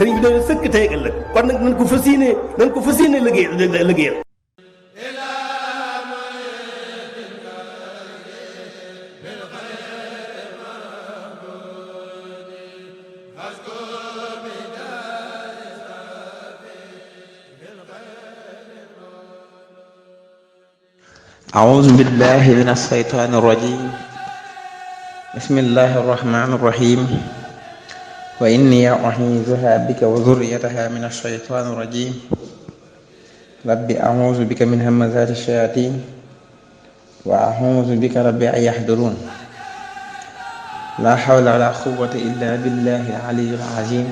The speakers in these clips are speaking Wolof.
sëriñ bi doon sëkk tey ak ëllëg kon nag nañ ko fas yéene liggéeyal أعوذ بالله من الشيطان الرجيم بسم الله الرحمن الرحيم وإني أعيذها بك وذريتها من الشيطان الرجيم رب أعوذ بك من همزات الشياطين وأعوذ بك رب أن يحضرون لا حول ولا قوة إلا بالله العلي العظيم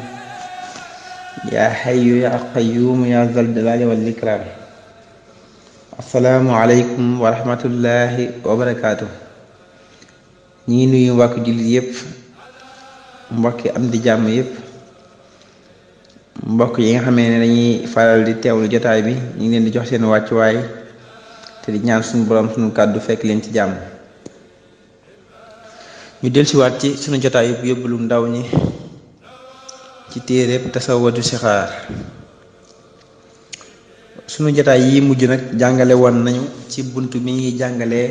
يا حي يا قيوم يا ذا الجلال والإكرام asalaamualeykum wa rahmatullahi wa barakaatu. ñi nuyu mbokki jullit yëpp, mbokki am di jàmm yëpp, mbokk yi nga xamee ne dañuy faral di teewlu jotaay bi ñu ngi leen di jox seen wàccuwaay te di ñaan suñu borom suñu kàddu fekk leen ci jàmm. ñu dellusiwaat ci suñu jotaay yëpp yóbbalu ndaw ñi ci téereb tasawwadu sixaar. sunu jotaay yi mujj nag jàngale woon nañu ci bunt mi ngi jàngalee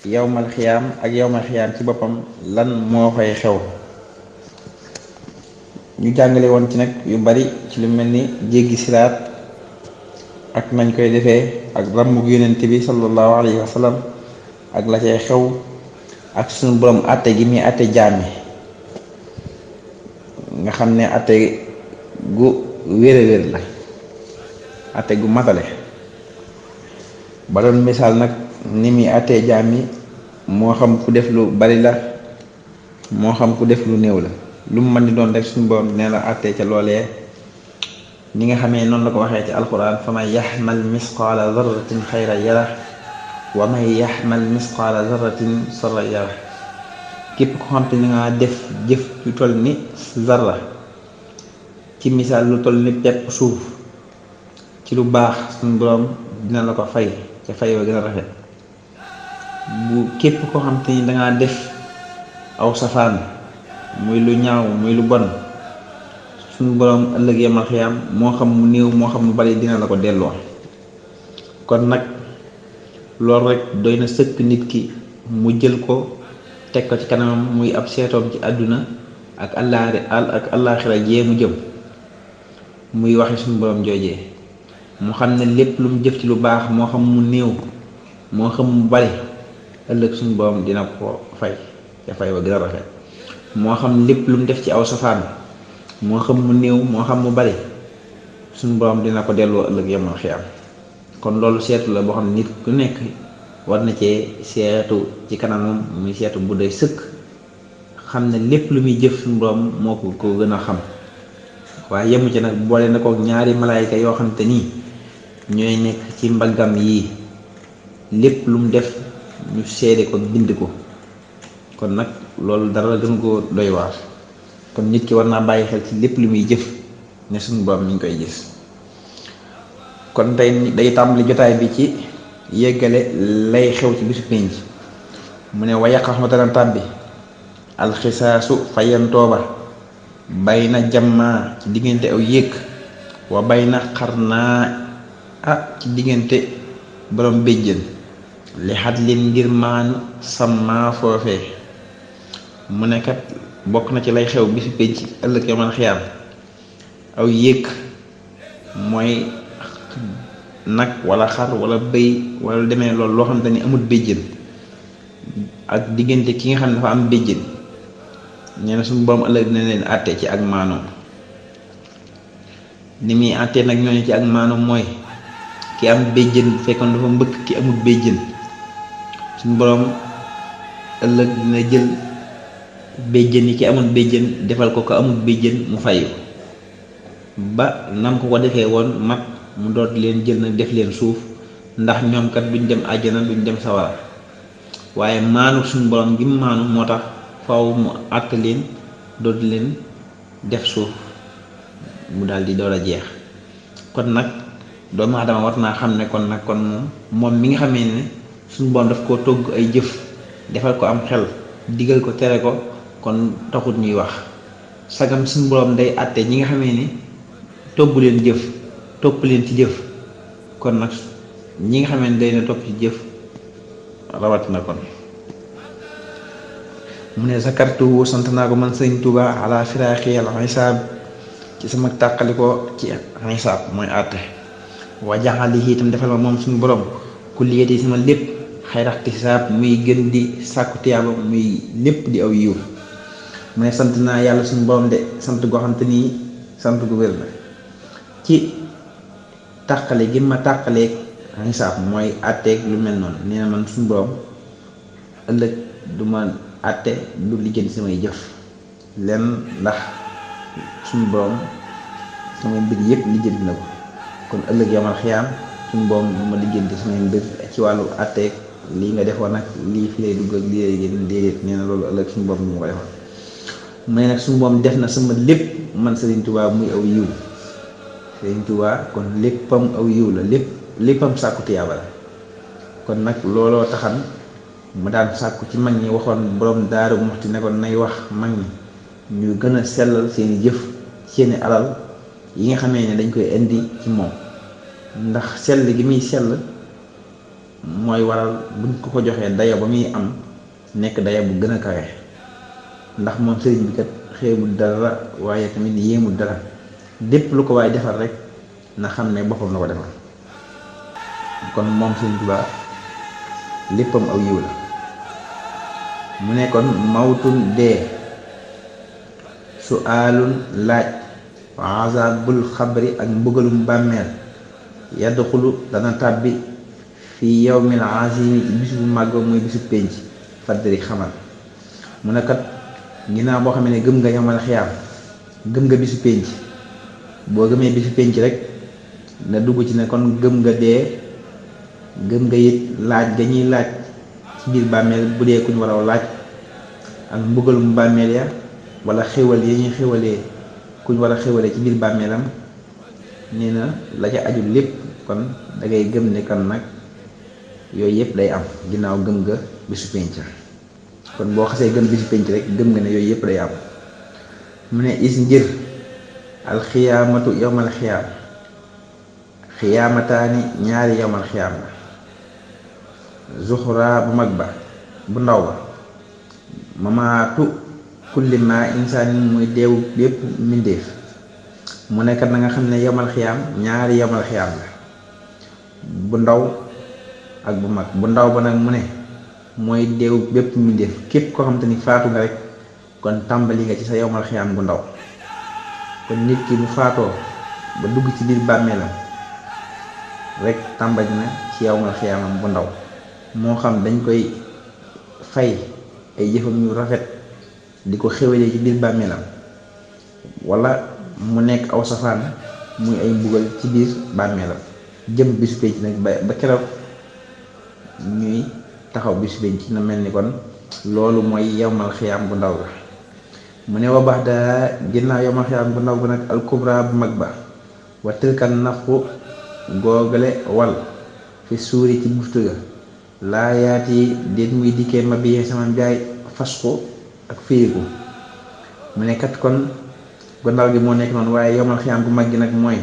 yawmal xiyaam ak yawmal xiyaam ci boppam lan moo fay xew. ñu jàngale woon ci nag yu bari ci lu mel ni jéggi siraat ak nañ koy defee ak ràmmug yonent bi sallallahu alayhi wa sallam ak la cay xew ak sunu borom àtte gi muy àtte jaam yi nga xam ne àtte gu wér-wér la, ate gu matale. ba doon misaal nag ni muy atee jaam yi moo xam ku def lu bari la moo xam ku def lu néew la, lu mu mën di doon rek suñu borom nee la atee ca loolee ni nga xamee noonu la ko waxee ci alquran fa man yaxmal misqaala zarratin xayra yara wa man yaxmal misqaala zarratin sarra yara. képp ko xam te ni nga def jëf lu toll ni zarra, ci misaal lu toll ni pepp suuf ci lu baax suñu borom dina la ko fay ca fay wa gën a rafet. bu képp koo xam te ni dangaa def aw safaan muy lu ñaaw muy lu bon, suñu borom ëllëg yamal xiyaam moo xam mu néew moo xam mu bari dina la ko delloo. kon nag loolu rek doy na sëkk nit ki mu jël ko teg ko ci kanamam muy ab seetoom ci àdduna ak àllaaxira jee mu jëm, muy waxe suñu borom joojee mu xam ne lépp lu mu jëf ci lu baax moo xam mu néew moo xam mu bari ëllëg suñu borom dina ko fay ca fay wa gën a rafet. moo xam lépp lu mu def ci aw safaan moo xam mu néew moo xam mu bari suñu borom dina ko delloo ëllëg yamal xiyaam. kon loolu seetu la boo xam ne nit ku nekk war na cee seetu ci kanamam, muy seetu bu doy sëkk, xam ne lépp lu muy jëf suñu borom moo ko gën a xam. waaye yemu ci nag boole na ko ñaari malaayika yoo xam te nii ñooy nekk ci mbaggam yii, lépp lu mu def ñu seede ko bind ko. kon nag loolu dara gën ko doy waar. kon nit ki war naa bàyyi xel ci lépp lu muy jëf ne suñu borom mi ngi koy gis. kon tey day tàmbali jotaay bi ci yeggale lay xew ci bisu pénc. mu ne wa yàqa xamatalan tàbbi alxisaasu fayantooba bay na jammaa ci diggante aw yéeg wa bay na xarnaa ci diggante borom béjjën li xat leen ngir maanu sàmmaa foofee. mu ne kat bokk na ci lay xew bisu pénc ëllëg yomal xiyaam aw yéeg mooy nag wala xar wala bëy wala lu demee loolu loo xam te ni amul béjjën ak diggante ki nga xam ne dafa am béjjën. nee na suñu borom ëllëg dina leen àtte ci ak maanoom. ni muy àtte nag ñooñu ci ak maanoom mooy ki am béjjën fekkoon dafa mbëkk ki amul béjjën, suñu borom ëllëg dina jël béjjën yi ki amul béjjën defal ko amul béjjën mu fayu ba nam ko defee woon mat mu doot leen jël nag def leen suuf, ndax ñoom kat duñ dem àjjana duñ dem sawara. waaye maanu suñu borom gi mu maanu moo tax faaw mu àtt leen doot leen def suuf mu daal di door a jeex. kon nag doomu aadama war naa xam ne kon nag kon moom mi nga xamee ne suñu borom daf koo togg ay jëf defal ko am xel digal ko tere ko kon taxut ñuy wax. sagam suñu borom day àtte ñi nga xamee ni togg leen jëf topp leen ci jëf kon nag ñi nga xamee ni day na topp ci jëf rawat na kon mu ne zakartu sant naa ko man sëriñ Tuuba ala firaaxi al xisaab ci sama tàqalikoo ci xisaab mooy àtte wa jaxalihi itam defal ma moom suñu borom kulliyati sama lépp xayraxti xisaab muy gën di sàkku tiyaaba muy lépp di aw yiw mu ne sant naa yàlla suñu borom de sant goo xam te nii sant gu wér la ci tàqale gi ma tàqaleeg xisaab mooy àtteeg lu mel noonu nee na man suñu borom ëllëg du ma àtte du lijjanti samay jëf lenn ndax suñu borom samay mbir yëpp lijjanti na ko kon ëllëg yamal xiyaam suñu borom du ma lijjanti samay mbir ci wàllu àtteeg lii nga defoon nag lii fi lay dugg ak lii lay génn déedéet nee na loolu ëllëg suñu borom du ma ko defoon mu ne nag suñu borom def na sama lépp man Sëriñ Tuubaa muy aw yiw Sëriñ Tuubaa kon léppam aw yiw la léppam sàkku tiyaaba la kon nag looloo taxan mu daan sàkku ci mag ñi waxoon borom Daaru Muxti ne ko nay wax mag ñi ñu gën a sellal seeni jëf seeni alal yi nga xamee ne dañ koy indi ci moom ndax sell gi muy sell mooy waral buñ ko joxee daya ba muy am nekk daya bu gën a kawe ndax moom sëriñ bi kat xeebul dara waaye tamit yéemul dara lépp lu ko waaye defal rek na xam ne boppam la ko defal kon moom Sëriñ Tuubaa léppam aw yiw la mu ne kon mawtun dee su aalun laaj wa azabul xabri ak mbugalum bàmmeel yadxulu dana tàbbi fi yawmil azimi ci bisu bu màgg muy bisu pénc faddari xamal mu ne kat ginnaaw boo xam ne gëm nga yamal xiyaam gëm nga bisu pénc boo gëmee bisu pénc rek na dugg ci ne kon gëm nga dee gëm nga it laaj ga ñuy laaj ci biir bàmmeel bu dee kuñ war a laaj ak mbugalum bàmmeel ya wala xéwal ya ñuy xéwalee kuñ war a xéwalee ci biir bàmmeelam nee na la ca aju lépp kon da ngay gëm ne kan nag yooyu yëpp day am ginnaaw gëm nga bisu pénc kon boo xasee gëm bisu pénc rek gëm nga ne yooyu yëpp day am mu ne is ngir alxiyaamatu yowmal xiyaam xiyaamataani ñaari yowmal xiyaam la zuxra bu mag ba bu ndaw ba mamaatu kulli ma insaanin muy deewu bépp mbindéef mu nekkat na nga xam ne yowmal xiyaam ñaari yowmal xiyaam la bu ndaw ak bu mag bu ndaw ba nag mu ne mooy deewu bépp mbindéef képp koo xam te ni faatu nga rek kon tàmbali nga ci sa yowmal xiyaam bu ndaw kon nit ki bu faatoo ba dugg ci biir bàmmeelam rek tàmbali na ci yowmal xiyaamam bu ndaw moo xam dañ koy fay ay jëfam yu rafet di ko xéwalee ci biir bàmmeelam wala mu nekk aw safaan muy ay mbugal ci biir bàmmeelam jëm bisu pénc nag ba keroog ñuy taxaw bisu pénc na mel ni kon loolu mooy yowmal xiyaam bu ndaw la mu ne wa baax daa ginnaaw yowmal xiyaam bu ndaw ba nag alkubra bu mag ba wa tilkan nafxu googale wal fi suuri ci buftu ga laa yaati déet muy dikkee ma bi sama njaay fas ko ak féeriku mu ne kat kon gu ndaw gi moo nekk noonu waaye yowmal xiyaam bu mag gi nag mooy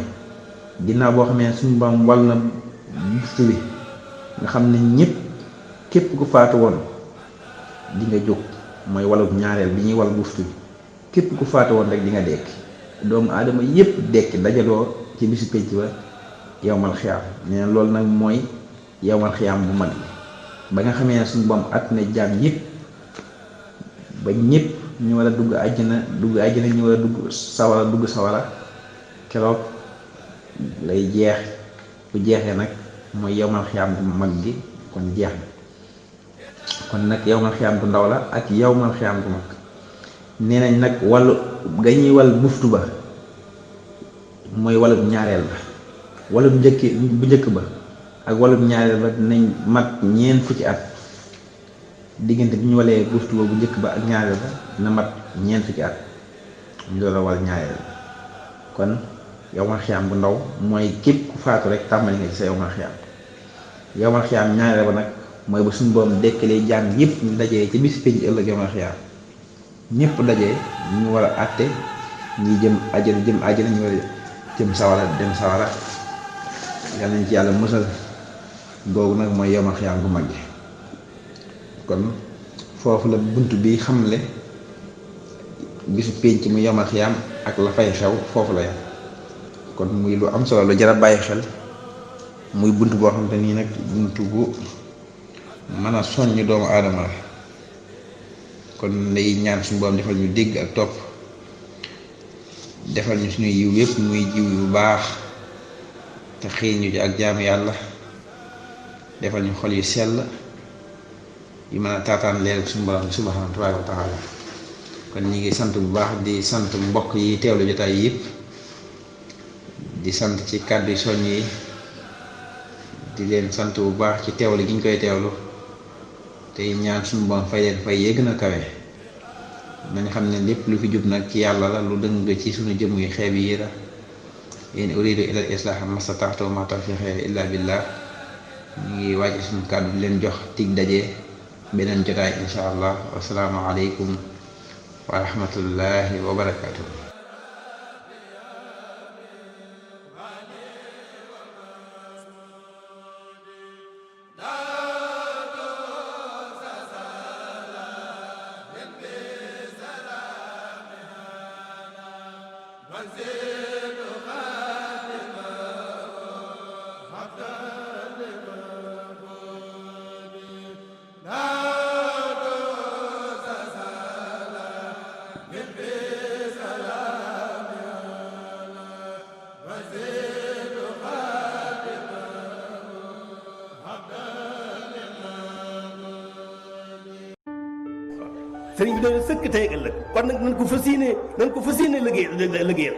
ginnaaw boo xamee suñu bam wal na buftu bi nga xam ne ñëpp képp ku faatu woon di nga jóg mooy walu ñaareel bi ñuy wal buftu bi képp ku faatu woon rek di nga dekki doomu aadama yépp dekki dajaloo ci bisu pénc ba yowmal xiyaam nee na loolu nag mooy yowmal xiyaam bu mag ba nga xamee ne suñu boom at na jaam yépp ba ñépp ñu war a dugg àjjana ñu war a dugg sawara keroog lay jeex bu jeexee nag mooy yowmal xiyaam bu mag gi kon jeex na kon nag yowmal xiyaam bu ndaw la ak yowmal xiyaam bu mag nee nañ nag wàllu ga ñuy wal buftu ba mooy walum ñaareel ba walum bu njëkk ba ak walum ñaareel ba dinañ mat ñeent fukki at diggante bi ñu walee buftu ba bu njëkk ba ak ñaareel ba dina mat ñeent fukki at ñu doon wal ñaareel ba kon yowmal xiyaam bu ndaw mooy képp ku faatu rek tàmbali nga ci sa yowmal xiyaam yowmal xiyaam ñaareel ba nag mooy ba suñu boom dekkalee jaam yépp ñu dajee ci bis pénc ëllëg yowmal xiyaam ñépp dajee ñu war a àtte ñi jëm àjjana ñu war a jëm sawara dem sawara yal nañ ci yàlla musal googu nag mooy yowmal xiyaam gu mag gi. kon foofu la bunt bi xamle bisu pénc mu yowmal xiyaam ak la fay xew foofu la yam kon muy lu am solo lu jar a bàyyi xel, muy bunt boo xam te nii nag bunt bu mën a soññ doomu aadama la. kon lay ñaan suñu borom defal ñu dégg ak topp, defal ñu suñu yiw yépp muy jiw yu baax te xiir ñu ci ak jaamu yàlla, defal ñu xol yu sell yu mën a taataan leer suñu borom subhaanahu wa taala. kon ñi ngi sant bu baax di sant mbokk yi teewlu jotaay yépp, di sant ci kàddu yu soññ yi, di leen sant bu baax ci teewlu gi ñu koy teewlu, tey ñaan suñu borom fay leen fay yee gën a kawe. nañ xam ne lépp lu fi jub nag ci yàlla la, lu dëng ci suñu jëm yu xeeb yi la. in uridu ila al islaaha mastata'tu wa ma tawfiqi illa billah. ñu ngi wàcc suñu kàddu di leen jox tig daje beneen jotaay insha allah. wasalaamu aleykum wa rahmatullahi wa barakatuh. sëriñ bi doon sëkk tey ëllëg kon nag nañ ko fas yéene liggéey